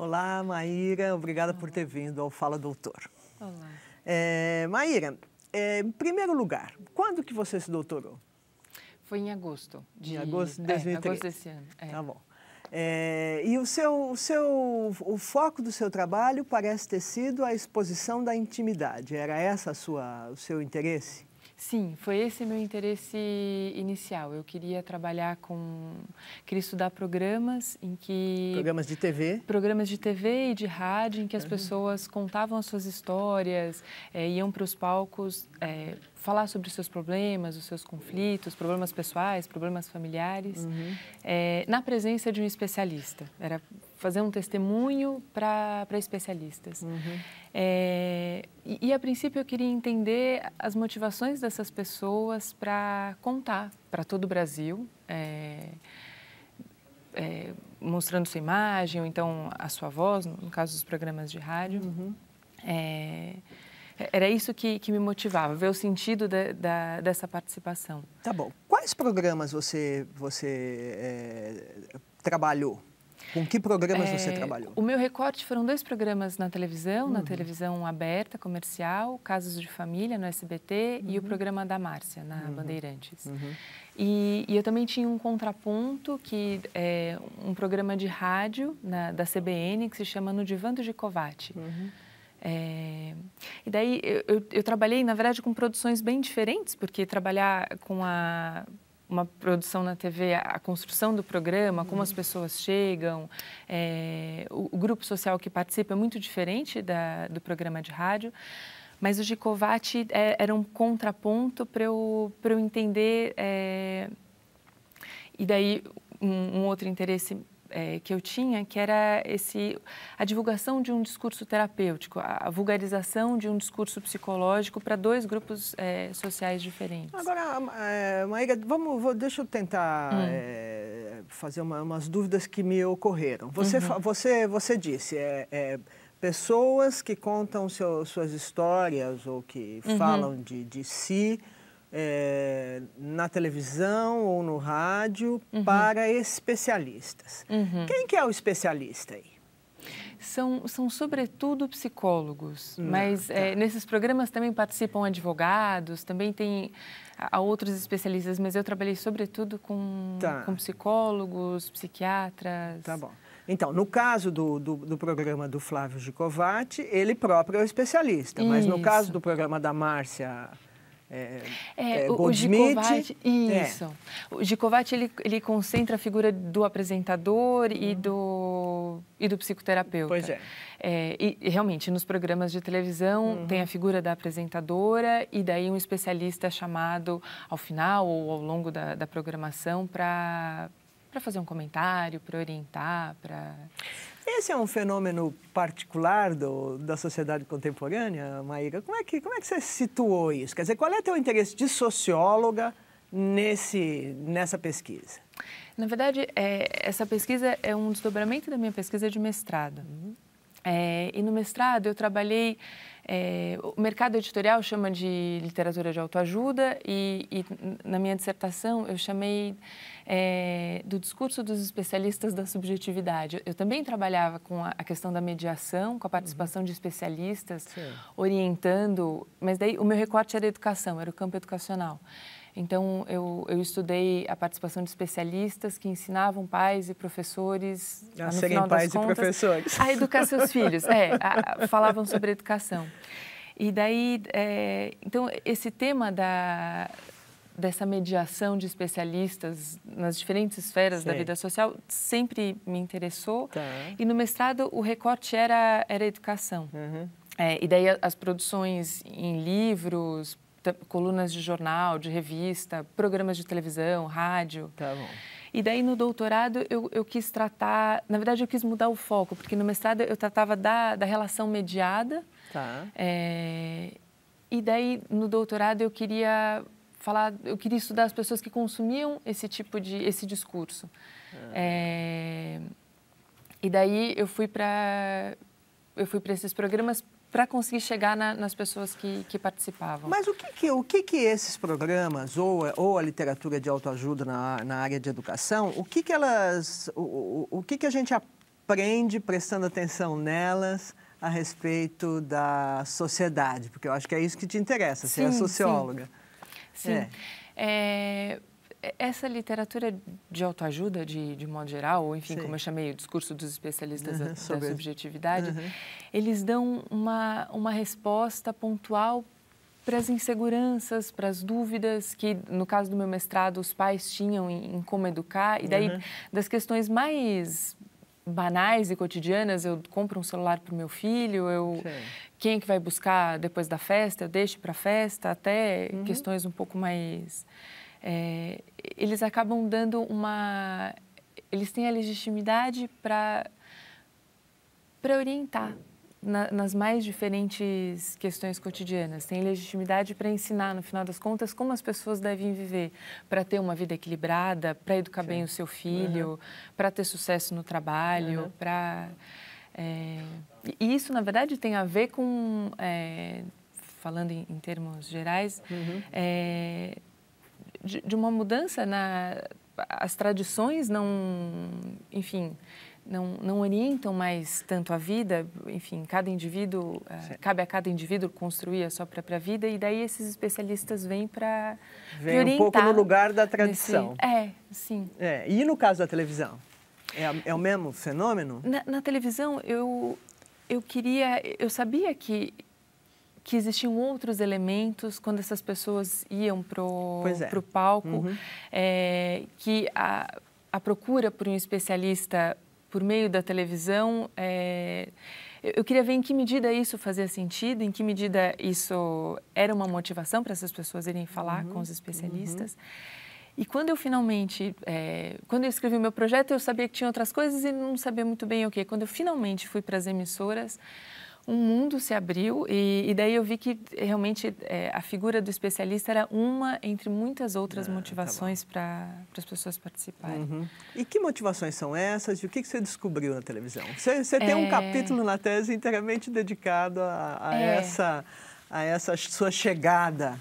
Olá, Maíra. Obrigada por ter vindo ao Fala Doutor. Olá. Maíra, em primeiro lugar, quando que você se doutorou? Foi em agosto. Em agosto de 2013? Agosto desse ano. Tá bom. E o foco do seu trabalho parece ter sido a exposição da intimidade. Era essa o seu interesse? Sim, foi esse meu interesse inicial. Eu queria queria estudar programas em que... Programas de TV? Programas de TV e de rádio em que as pessoas contavam as suas histórias, iam para os palcos falar sobre os seus problemas, os seus conflitos, problemas pessoais, problemas familiares, na presença de um especialista. Era fazer um testemunho para especialistas. E a princípio eu queria entender as motivações dessas pessoas para contar para todo o Brasil, mostrando sua imagem ou então a sua voz, no caso dos programas de rádio. Era isso que me motivava, ver o sentido dessa participação. Tá bom. Quais programas você trabalhou? Com que programas você trabalhou? O meu recorte foram 2 programas na televisão aberta, comercial, Casos de Família, no SBT, e o programa da Márcia, na Bandeirantes. E eu também tinha um contraponto, que é um programa de rádio da CBN, que se chama No Divã do Gicovati. E daí eu trabalhei, na verdade, com produções bem diferentes, porque trabalhar com uma produção na TV, a construção do programa, como as pessoas chegam, o grupo social que participa é muito diferente do programa de rádio, mas o Gicovati era um contraponto para eu entender, e daí um outro interesse que eu tinha, que era a divulgação de um discurso terapêutico, a vulgarização de um discurso psicológico para 2 grupos sociais diferentes. Agora, Maíra, deixa eu tentar fazer umas dúvidas que me ocorreram. Você disse, pessoas que contam suas histórias ou que falam de si, na televisão ou no rádio para especialistas. Quem que é o especialista aí? São sobretudo psicólogos, mas nesses programas também participam advogados, também tem outros especialistas, mas eu trabalhei sobretudo com psicólogos, psiquiatras. Tá bom. Então, no caso do programa do Flávio Gicovati, ele próprio é o especialista, mas no caso do programa da Márcia... o Gicovati, isso. O Gicovati, ele concentra a figura do apresentador e do psicoterapeuta. Pois é. E realmente, nos programas de televisão, tem a figura da apresentadora e daí um especialista chamado ao final ou ao longo da programação para fazer um comentário, para orientar, para... Esse é um fenômeno particular da sociedade contemporânea, Maíra? Como é que você situou isso? Quer dizer, qual é o teu interesse de socióloga nessa pesquisa? Na verdade, essa pesquisa é um desdobramento da minha pesquisa de mestrado. E no mestrado eu trabalhei... o mercado editorial chama de literatura de autoajuda e na minha dissertação eu chamei do discurso dos especialistas da subjetividade. Eu também trabalhava com a questão da mediação, com a participação de especialistas, orientando, mas daí o meu recorte era a educação, era o campo educacional. Então, eu estudei a participação de especialistas que ensinavam pais e professores, a serem pais e professores, a educar seus filhos. Falavam sobre educação. E daí, então, esse tema dessa mediação de especialistas nas diferentes esferas da vida social sempre me interessou. E no mestrado, o recorte era a educação. E daí, as produções em livros, colunas de jornal, de revista, programas de televisão, rádio. Tá bom. E daí, no doutorado, eu quis tratar... Na verdade, eu quis mudar o foco, porque no mestrado eu tratava da relação mediada. E daí, no doutorado, eu queria estudar as pessoas que consumiam esse discurso. E daí, eu fui para esses programas para conseguir chegar nas pessoas que participavam. Mas o que esses programas, ou a literatura de autoajuda na área de educação, o que a gente aprende prestando atenção nelas a respeito da sociedade? Porque eu acho que é isso que te interessa, você é socióloga. Sim. Essa literatura de autoajuda, de modo geral, ou enfim, como eu chamei, o discurso dos especialistas da subjetividade, eles dão uma resposta pontual para as inseguranças, para as dúvidas que, no caso do meu mestrado, os pais tinham em como educar. E daí, das questões mais banais e cotidianas, eu compro um celular para o meu filho, quem é que vai buscar depois da festa, eu deixo para a festa, até questões um pouco mais... eles acabam dando uma... Eles têm a legitimidade para orientar nas mais diferentes questões cotidianas. Tem legitimidade para ensinar, no final das contas, como as pessoas devem viver para ter uma vida equilibrada, para educar bem o seu filho, para ter sucesso no trabalho, E isso, na verdade, tem a ver com, falando em termos gerais, de uma mudança as tradições enfim, não orientam mais tanto a vida, enfim, cada indivíduo, cabe a cada indivíduo construir a sua própria vida, e daí esses especialistas vêm para orientar. Vem um pouco no lugar da tradição. Sim. E no caso da televisão? É o mesmo fenômeno? Na televisão, eu sabia que existiam outros elementos quando essas pessoas iam para o palco, que a procura por um especialista por meio da televisão, eu queria ver em que medida isso fazia sentido, em que medida isso era uma motivação para essas pessoas irem falar com os especialistas. E quando eu finalmente, quando eu escrevi o meu projeto, eu sabia que tinha outras coisas e não sabia muito bem o quê. Quando eu finalmente fui para as emissoras, um mundo se abriu e daí eu vi que realmente a figura do especialista era uma entre muitas outras motivações para as pessoas participarem. E que motivações são essas e o que você descobriu na televisão? Você tem um capítulo na tese inteiramente dedicado a essa sua chegada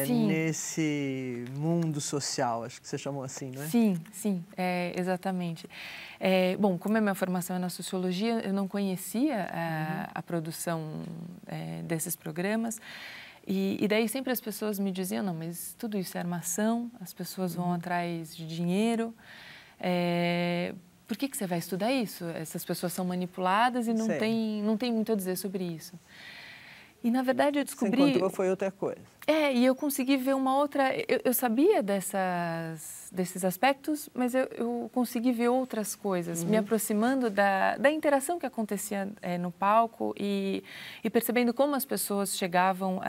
nesse mundo social, acho que você chamou assim, não é? Sim, exatamente. Bom, como a minha formação é na sociologia, eu não conhecia a produção desses programas e daí sempre as pessoas me diziam, não, mas tudo isso é armação, as pessoas vão atrás de dinheiro, por que você vai estudar isso? Essas pessoas são manipuladas e não tem muito a dizer sobre isso. E, na verdade, eu descobri... Você encontrou foi outra coisa. E eu consegui ver uma outra... Eu sabia desses aspectos, mas eu consegui ver outras coisas, me aproximando da interação que acontecia no palco e percebendo como as pessoas chegavam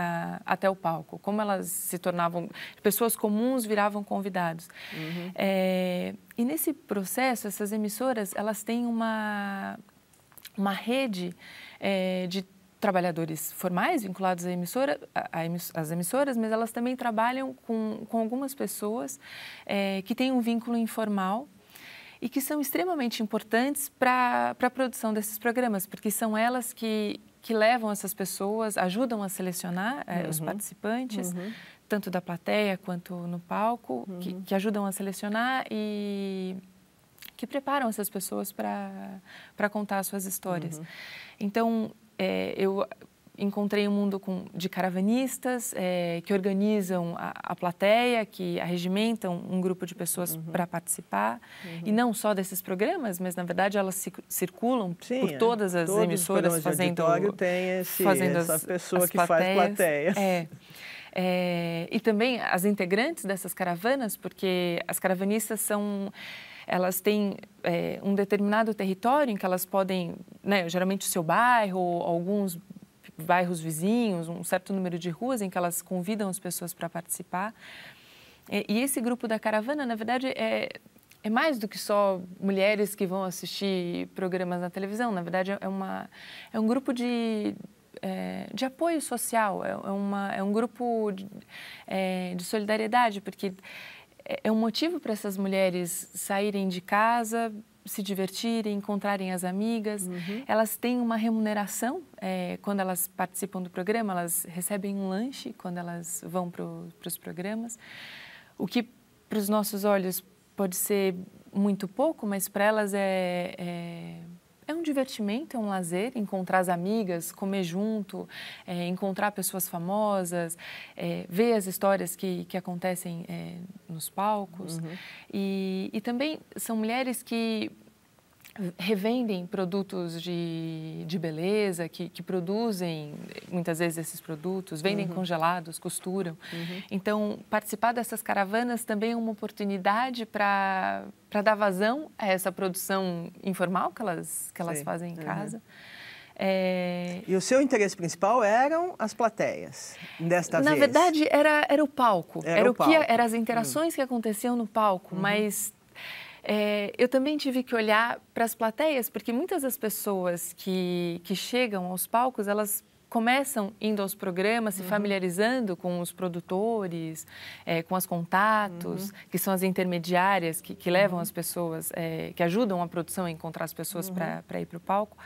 até o palco, como elas se tornavam... Pessoas comuns viravam convidados. E nesse processo, essas emissoras, elas têm uma rede de trabalhadores formais vinculados às emissoras, mas elas também trabalham com algumas pessoas que têm um vínculo informal e que são extremamente importantes para a produção desses programas, porque são elas que levam essas pessoas, ajudam a selecionar os participantes, tanto da plateia quanto no palco, que ajudam a selecionar e que preparam essas pessoas para contar as suas histórias. Então, eu encontrei um mundo de caravanistas que organizam a plateia, que arregimentam um grupo de pessoas para participar. E não só desses programas, mas, na verdade, elas circulam por todas as emissoras fazendo essa pessoa que faz plateias. E também as integrantes dessas caravanas, porque as caravanistas elas têm um determinado território em que elas podem, geralmente o seu bairro, ou alguns bairros vizinhos, um certo número de ruas em que elas convidam as pessoas para participar. E esse grupo da caravana, na verdade, é mais do que só mulheres que vão assistir programas na televisão. Na verdade, é um grupo de apoio social, é um grupo de solidariedade, porque é um motivo para essas mulheres saírem de casa, se divertirem, encontrarem as amigas. Elas têm uma remuneração quando elas participam do programa, elas recebem um lanche quando elas vão para os programas, o que para os nossos olhos pode ser muito pouco, mas para elas é um divertimento, é um lazer, encontrar as amigas, comer junto, encontrar pessoas famosas, ver as histórias que acontecem nos palcos. E também são mulheres que revendem produtos de beleza, que produzem muitas vezes esses produtos, vendem congelados, costuram. Então, participar dessas caravanas também é uma oportunidade para dar vazão a essa produção informal que elas fazem em casa. E o seu interesse principal eram as plateias, desta vez? Na verdade, era o palco. Era o palco. Eram as interações que aconteciam no palco, mas eu também tive que olhar para as plateias, porque muitas das pessoas que chegam aos palcos, elas começam indo aos programas, se familiarizando com os produtores, com os contatos, que são as intermediárias que levam as pessoas, que ajudam a produção a encontrar as pessoas para ir para o palco.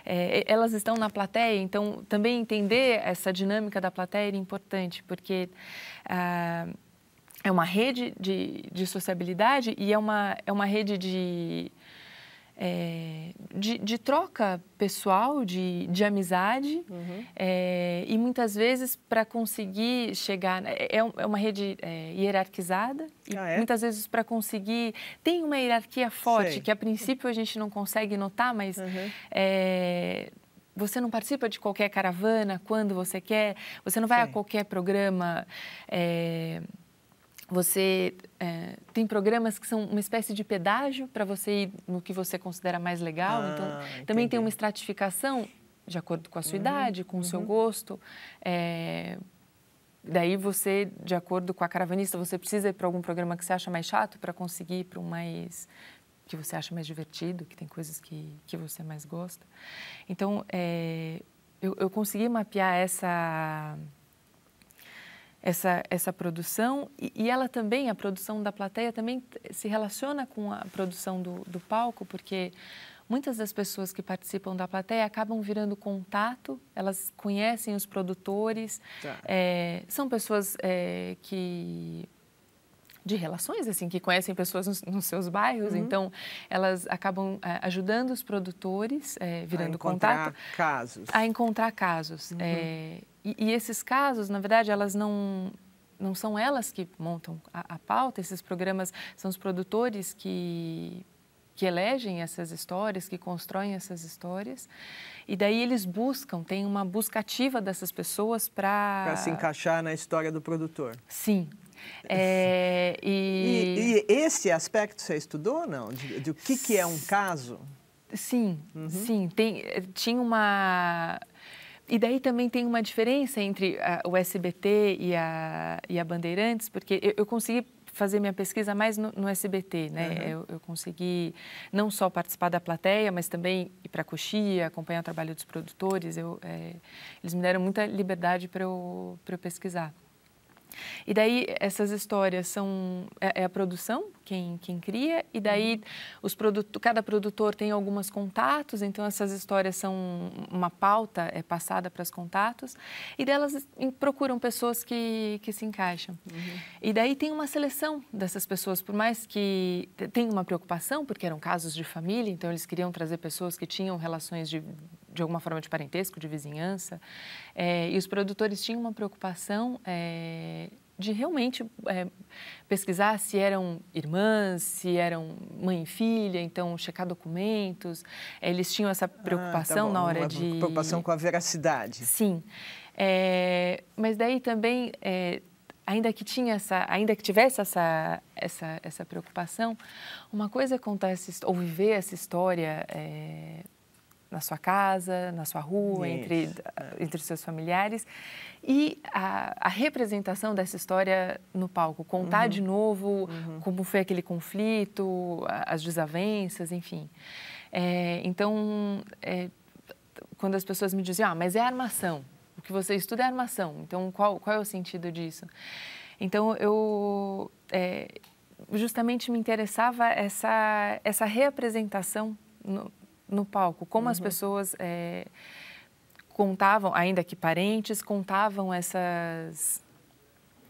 Elas estão na plateia, então também entender essa dinâmica da plateia era importante, porque é uma rede de sociabilidade e é uma rede de troca pessoal, de amizade, e muitas vezes para conseguir chegar... É uma rede hierarquizada e muitas vezes para conseguir... Tem uma hierarquia forte que a princípio a gente não consegue notar, mas... Você não participa de qualquer caravana quando você quer, você não vai a qualquer programa... Você tem programas que são uma espécie de pedágio para você ir no que você considera mais legal. Então, também tem uma estratificação de acordo com a sua idade, com o seu gosto. Daí você, de acordo com a caravanista, você precisa ir para algum programa que você acha mais chato para conseguir ir para um mais... que você acha mais divertido, que tem coisas que você mais gosta. Então, eu consegui mapear essa produção e ela também, a produção da plateia também se relaciona com a produção do palco, porque muitas das pessoas que participam da plateia acabam virando contato, elas conhecem os produtores, são pessoas de relações, assim, que conhecem pessoas nos seus bairros, então elas acabam ajudando os produtores, virando contato. A encontrar casos. E esses casos, na verdade, elas não são elas que montam a pauta, esses programas são os produtores que elegem essas histórias, que constroem essas histórias, e daí eles tem uma busca ativa dessas pessoas para se encaixar na história do produtor. Sim. E esse aspecto você estudou ou não? De o que é um caso? Sim, sim. Tinha uma... E daí também tem uma diferença entre o SBT e a Bandeirantes, porque eu consegui fazer minha pesquisa mais no SBT, né? Eu consegui não só participar da plateia, mas também ir para a coxia, acompanhar o trabalho dos produtores. Eles me deram muita liberdade para eu pesquisar. E daí essas histórias são a produção quem cria, e daí cada produtor tem alguns contatos, então essas histórias são uma pauta passada para os contatos, e delas procuram pessoas que se encaixam. E daí tem uma seleção dessas pessoas, por mais que tem uma preocupação, porque eram casos de família, então eles queriam trazer pessoas que tinham relações de alguma forma de parentesco, de vizinhança, e os produtores tinham uma preocupação de realmente pesquisar se eram irmãs, se eram mãe e filha, então checar documentos. Eles tinham essa preocupação na hora de... Uma preocupação com a veracidade. Sim. Mas daí também, ainda que tivesse essa preocupação, uma coisa é contar ou viver essa história na sua casa, na sua rua, entre os seus familiares, e a representação dessa história no palco, contar de novo como foi aquele conflito, as desavenças, enfim. Então, quando as pessoas me dizem, mas é armação, o que você estuda é armação, então qual é o sentido disso? Então, eu justamente me interessava essa reapresentação no palco, como as pessoas contavam, ainda que parentes, contavam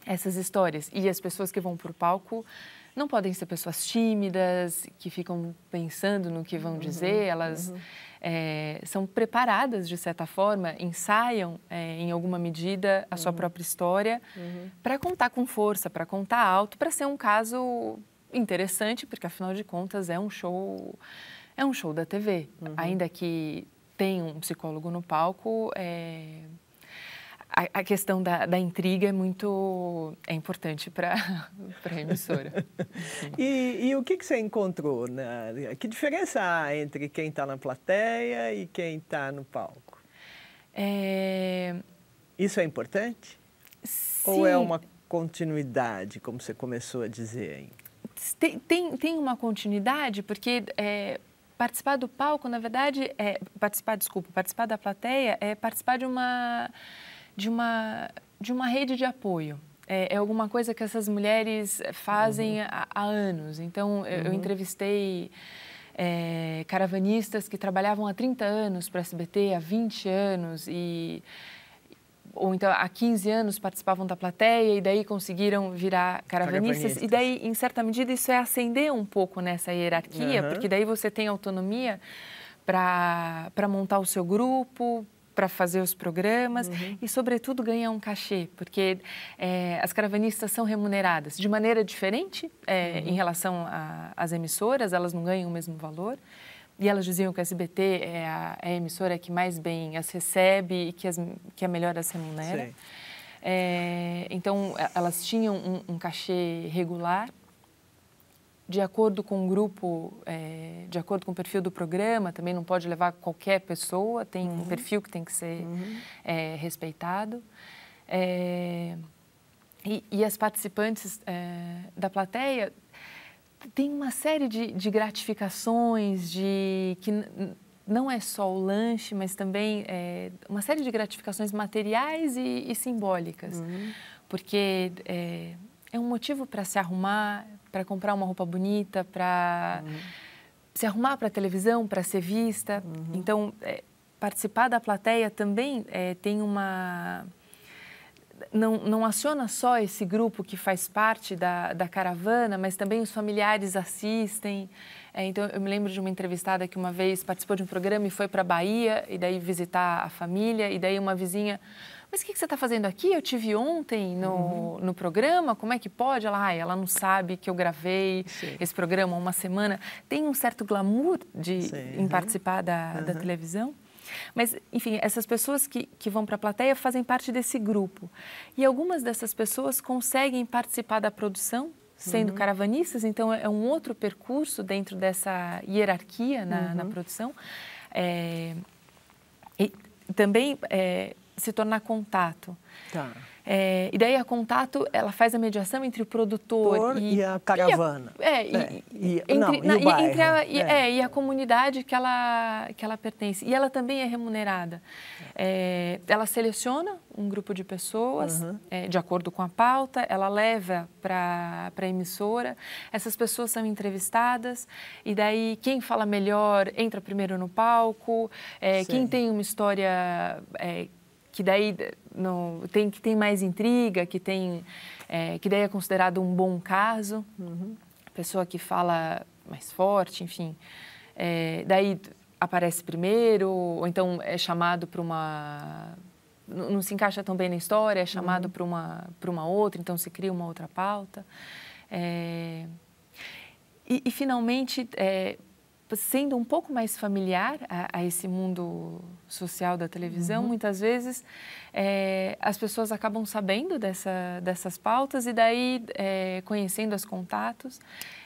essas histórias. E as pessoas que vão para o palco não podem ser pessoas tímidas, que ficam pensando no que vão dizer, elas são preparadas, de certa forma, ensaiam, em alguma medida, a sua própria história para contar com força, para contar alto, para ser um caso interessante, porque, afinal de contas, é um show da TV. Ainda que tenha um psicólogo no palco, a questão da intriga é importante para a emissora. E o que você encontrou? Que diferença há entre quem está na plateia e quem está no palco? Isso é importante? Sim. Ou é uma continuidade, como você começou a dizer? Tem uma continuidade, porque participar do palco, na verdade, participar da plateia é participar de uma rede de apoio. É alguma coisa que essas mulheres fazem há anos. Então, eu entrevistei caravanistas que trabalhavam há 30 anos para a SBT, há 20 anos, ou então há 15 anos participavam da plateia e daí conseguiram virar caravanistas. E daí, em certa medida, isso é ascender um pouco nessa hierarquia, porque daí você tem autonomia para montar o seu grupo, para fazer os programas e, sobretudo, ganhar um cachê, porque as caravanistas são remuneradas de maneira diferente em relação às emissoras, elas não ganham o mesmo valor. E elas diziam que a SBT é a emissora que mais bem as recebe e que a melhor as remunera. Então, elas tinham um cachê regular, de acordo com o grupo, de acordo com o perfil do programa, também não pode levar qualquer pessoa, tem um perfil que tem que ser respeitado. E as participantes da plateia têm uma série de gratificações, que não é só o lanche, mas também uma série de gratificações materiais e simbólicas, porque é um motivo para se arrumar, para comprar uma roupa bonita, para se arrumar para a televisão, para ser vista. Então, participar da plateia também tem uma... Não aciona só esse grupo que faz parte da caravana, mas também os familiares assistem. Então, eu me lembro de uma entrevistada que uma vez participou de um programa e foi para a Bahia, e daí visitar a família, e daí uma vizinha... Mas o que você está fazendo aqui? Eu te vi ontem no programa, como é que pode? Ela não sabe que eu gravei esse programa há uma semana. Tem um certo glamour em participar da televisão. Mas, enfim, essas pessoas que vão para a plateia fazem parte desse grupo. E algumas dessas pessoas conseguem participar da produção, sendo caravanistas, então é um outro percurso dentro dessa hierarquia na produção. E também... se tornar contato. E daí a Contato, ela faz a mediação entre o produtor e a caravana. E a comunidade que ela pertence. E ela também é remunerada. Ela seleciona um grupo de pessoas, de acordo com a pauta, ela leva para a emissora, essas pessoas são entrevistadas, e daí quem fala melhor entra primeiro no palco, quem tem uma história... que daí tem mais intriga, que daí é considerado um bom caso, pessoa que fala mais forte, enfim. Daí aparece primeiro, ou então é chamado para uma... Não se encaixa tão bem na história, é chamado para uma outra, então se cria uma outra pauta. E finalmente... sendo um pouco mais familiar a esse mundo social da televisão, muitas vezes as pessoas acabam sabendo dessas pautas e daí conhecendo os contatos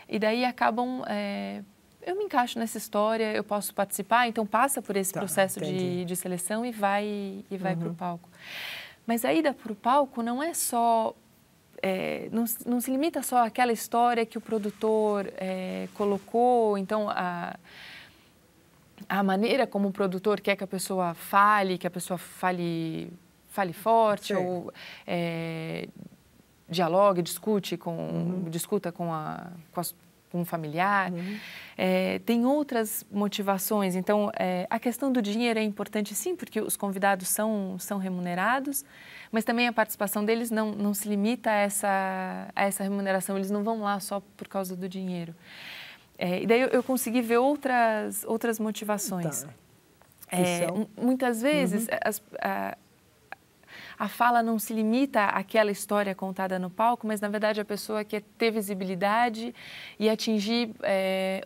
e daí acabam... eu me encaixo nessa história, eu posso participar, então passa por esse processo de seleção e vai para o palco. Mas a ida para o palco não é só... não se limita só àquela história que o produtor colocou, então a maneira como o produtor quer que a pessoa fale, que a pessoa fale forte, ou dialogue, discuta com com um familiar. Tem outras motivações. Então, a questão do dinheiro é importante, sim, porque os convidados são remunerados, mas também a participação deles não se limita a essa remuneração. Eles não vão lá só por causa do dinheiro. E daí eu consegui ver outras motivações. Muitas vezes a fala não se limita àquela história contada no palco, mas, na verdade, a pessoa quer ter visibilidade e atingir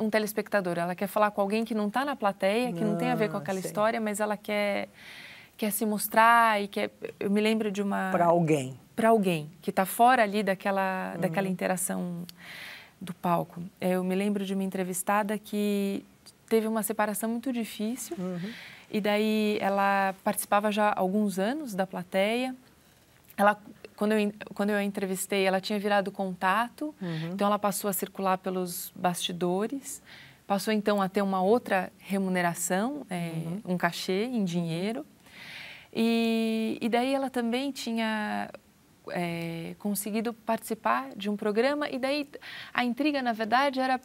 um telespectador. Ela quer falar com alguém que não está na plateia, que não tem a ver com aquela história, mas ela quer se mostrar e quer... Eu me lembro de uma... Para alguém. Para alguém que está fora ali daquela interação do palco. Eu me lembro de uma entrevistada que teve uma separação muito difícil. E daí ela participava já há alguns anos da plateia. Quando eu a entrevistei, ela tinha virado contato, então ela passou a circular pelos bastidores, passou então a ter uma outra remuneração, um cachê em dinheiro. E daí ela também tinha conseguido participar de um programa, e daí a intriga, na verdade, era...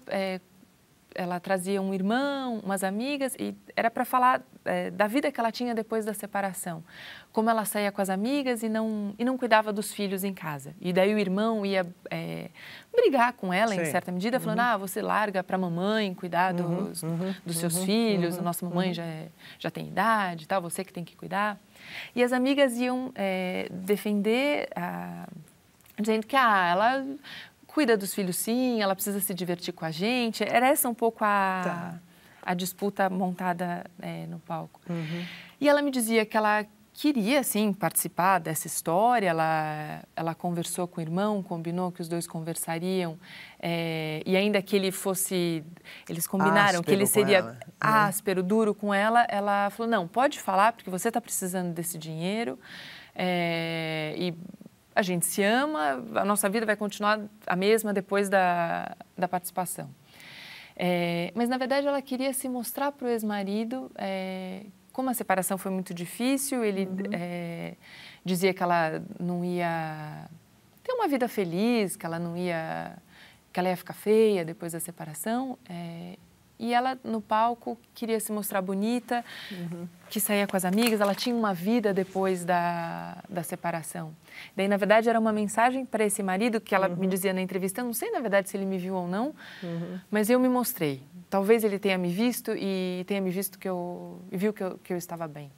ela trazia um irmão, umas amigas, e era para falar da vida que ela tinha depois da separação. Como ela saía com as amigas e não cuidava dos filhos em casa. E daí o irmão ia brigar com ela, em certa medida, falando, você larga para a mamãe cuidar dos seus filhos, a nossa mamãe já tem idade, tal, você que tem que cuidar. E as amigas iam defender, dizendo que ela... cuida dos filhos, sim, ela precisa se divertir com a gente. Era essa um pouco a disputa montada no palco. E ela me dizia que ela queria, sim, participar dessa história. Ela conversou com o irmão, combinou que os dois conversariam. E ainda que ele fosse... Eles combinaram que ele seria áspero, duro com ela. Ela falou, não, pode falar, porque você está precisando desse dinheiro. E... a gente se ama, a nossa vida vai continuar a mesma depois da participação. Mas, na verdade, ela queria se mostrar para o ex-marido. Como a separação foi muito difícil, ele dizia que ela não ia ter uma vida feliz, que ela ia ficar feia depois da separação. E ela, no palco, queria se mostrar bonita, que saía com as amigas, ela tinha uma vida depois da separação. Daí, na verdade, era uma mensagem para esse marido, que ela me dizia na entrevista, eu não sei, na verdade, se ele me viu ou não, mas eu me mostrei. Talvez ele tenha me visto e tenha me visto e viu que eu estava bem.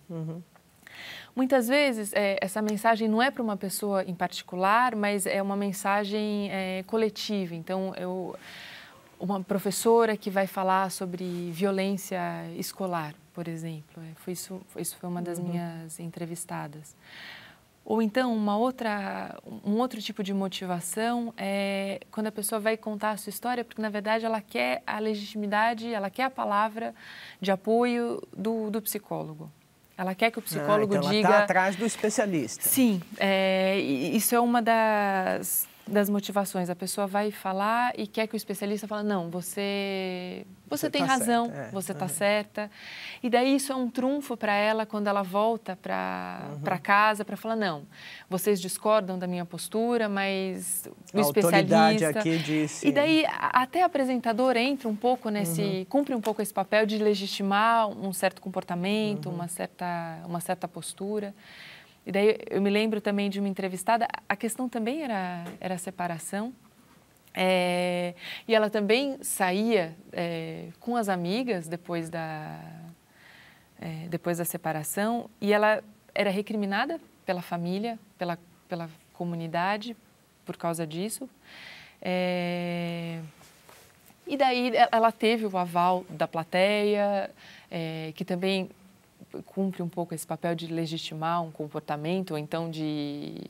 Muitas vezes, essa mensagem não é para uma pessoa em particular, mas é uma mensagem coletiva. Então, uma professora que vai falar sobre violência escolar, por exemplo. Isso foi uma das minhas entrevistadas. Ou então, um outro tipo de motivação é quando a pessoa vai contar a sua história, porque, na verdade, ela quer a legitimidade, ela quer a palavra de apoio do psicólogo. Ela quer que o psicólogo então diga... ela está atrás do especialista. Sim, isso é uma das motivações. A pessoa vai falar e quer que o especialista fale, não, você tem razão, você está certa. E daí isso é um trunfo para ela quando ela volta para casa para falar, não, vocês discordam da minha postura, mas o especialista... A autoridade aqui disse... E daí até a apresentadora entra um pouco cumpre um pouco esse papel de legitimar um certo comportamento, uma certa postura. E daí eu me lembro também de uma entrevistada, a questão também era a separação, e ela também saía com as amigas depois da separação, e ela era recriminada pela família, pela comunidade por causa disso. E daí ela teve o aval da plateia, que também cumpre um pouco esse papel de legitimar um comportamento, ou então de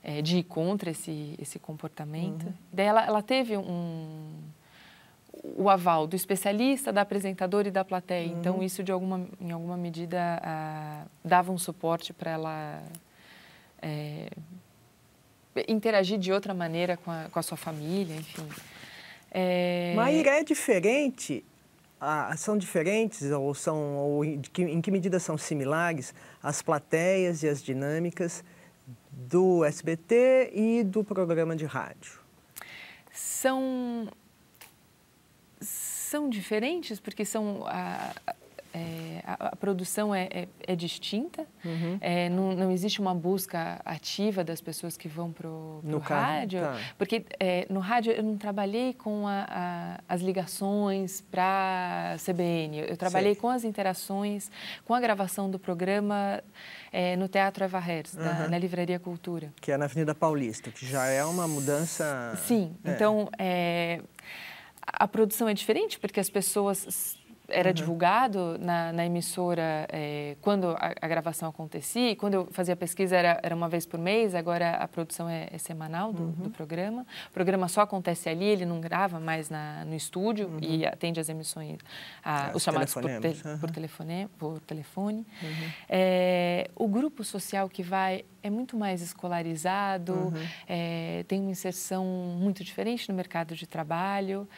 ir contra esse comportamento. Daí ela teve o aval do especialista, da apresentadora e da plateia. Então, isso, em alguma medida, dava um suporte para ela interagir de outra maneira com a sua família, enfim. Maíra, é diferente... são diferentes em que medida são similares as plateias e as dinâmicas do SBT e do programa de rádio? são diferentes porque são a produção é distinta, não existe uma busca ativa das pessoas que vão para o rádio, porque no rádio eu não trabalhei com as ligações para a CBN, eu trabalhei com as interações, com a gravação do programa no Teatro Eva Herz, na Livraria Cultura. Que é na Avenida Paulista, que já é uma mudança... Sim, então a produção é diferente porque as pessoas... Era divulgado na emissora quando a gravação acontecia, e quando eu fazia pesquisa era uma vez por mês, agora a produção é semanal do programa. O programa só acontece ali, ele não grava mais no estúdio e atende as emissões, os chamados por telefone. O grupo social que vai é muito mais escolarizado, tem uma inserção muito diferente no mercado de trabalho.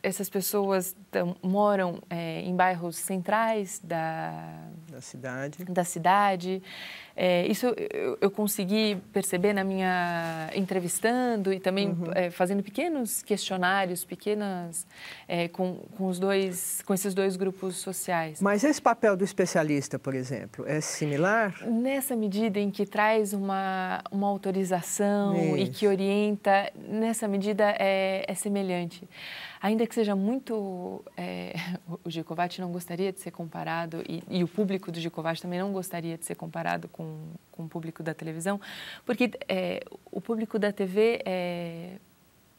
Essas pessoas moram em bairros centrais da cidade. Isso eu consegui perceber na minha entrevistando e também fazendo pequenos questionários, com esses dois grupos sociais. Mas esse papel do especialista, por exemplo, é similar? Nessa medida em que traz uma autorização e que orienta, nessa medida é semelhante. Ainda que seja muito... o Gicovati não gostaria de ser comparado, e o público do Gicovati também não gostaria de ser comparado com o público da televisão, porque o público da TV,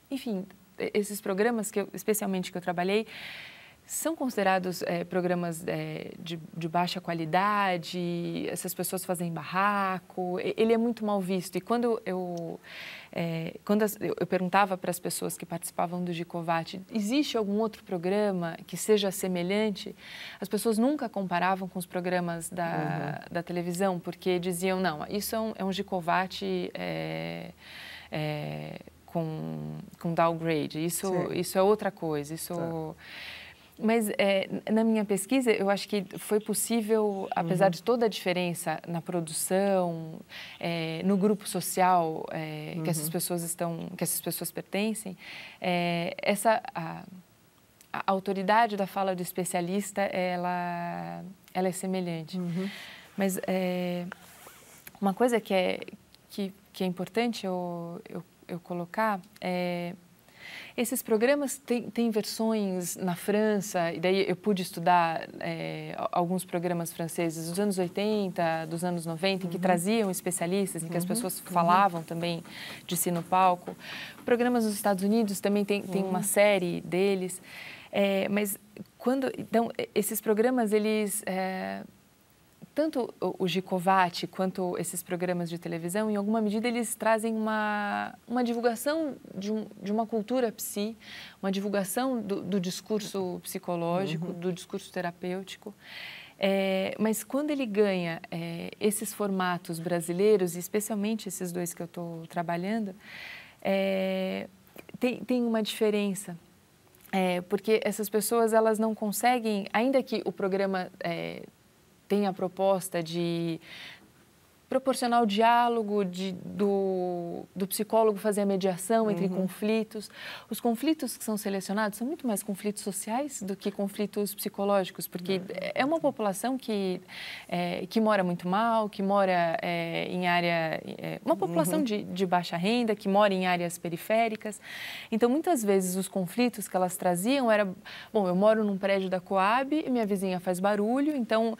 enfim, esses programas, especialmente que eu trabalhei, são considerados programas de baixa qualidade, essas pessoas fazem barraco, ele é muito mal visto. E quando eu perguntava para as pessoas que participavam do Gicovati, existe algum outro programa que seja semelhante? As pessoas nunca comparavam com os programas da televisão, porque diziam, não, isso é um Gicovati com downgrade, isso é outra coisa, isso... Mas na minha pesquisa, eu acho que foi possível, apesar de toda a diferença na produção, no grupo social que essas pessoas pertencem, a autoridade da fala do especialista, ela é semelhante. Mas uma coisa que é importante eu colocar esses programas têm versões na França, e daí eu pude estudar alguns programas franceses dos anos 80, dos anos 90, em que traziam especialistas, em que as pessoas falavam também de si no palco. Programas nos Estados Unidos também tem uma série deles, mas então, esses programas, eles... tanto o Gicovati quanto esses programas de televisão, em alguma medida, eles trazem uma divulgação de uma cultura psi, uma divulgação do discurso psicológico, do discurso terapêutico. Mas quando ele ganha esses formatos brasileiros, e especialmente esses dois que eu estou trabalhando, tem uma diferença. Porque essas pessoas, elas não conseguem, ainda que o programa... tem a proposta de proporcionar o diálogo, do psicólogo fazer a mediação entre conflitos. Os conflitos que são selecionados são muito mais conflitos sociais do que conflitos psicológicos, porque é uma população que mora muito mal, que mora em área... uma população de baixa renda, que mora em áreas periféricas. Então, muitas vezes, os conflitos que elas traziam era... Bom, eu moro num prédio da Coab e minha vizinha faz barulho, então...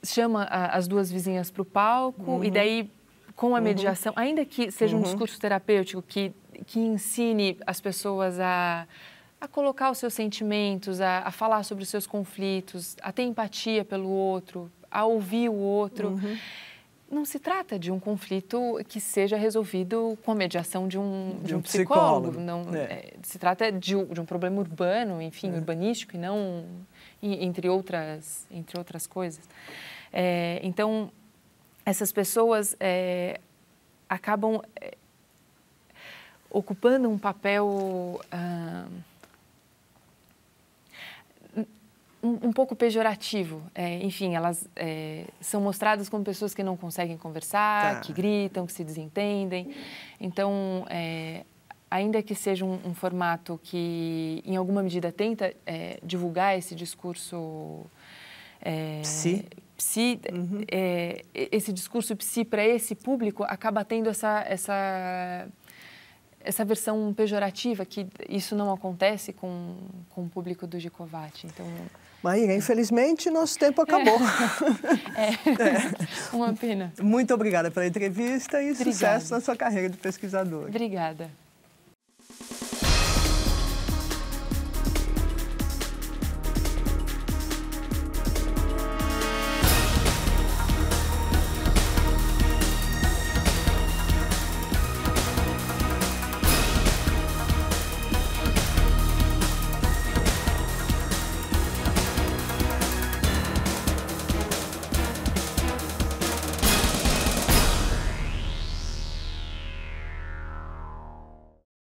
chama as duas vizinhas para o palco e daí, com a mediação, ainda que seja um discurso terapêutico que ensine as pessoas a colocar os seus sentimentos, a falar sobre os seus conflitos, a ter empatia pelo outro, a ouvir o outro, não se trata de um conflito que seja resolvido com a mediação de um psicólogo. Não, se trata de um problema urbano, enfim, urbanístico, e não... entre outras coisas. Então, essas pessoas acabam ocupando um papel um pouco pejorativo. Enfim, elas são mostradas como pessoas que não conseguem conversar, que gritam, que se desentendem. Então, ainda que seja um formato que, em alguma medida, tenta divulgar esse discurso psi, esse discurso psi para esse público, acaba tendo essa versão pejorativa, que isso não acontece com o público do Gicovati. Então, Maíra, infelizmente, nosso tempo acabou. Uma pena. Muito obrigada pela entrevista e sucesso na sua carreira de pesquisadora. Obrigada.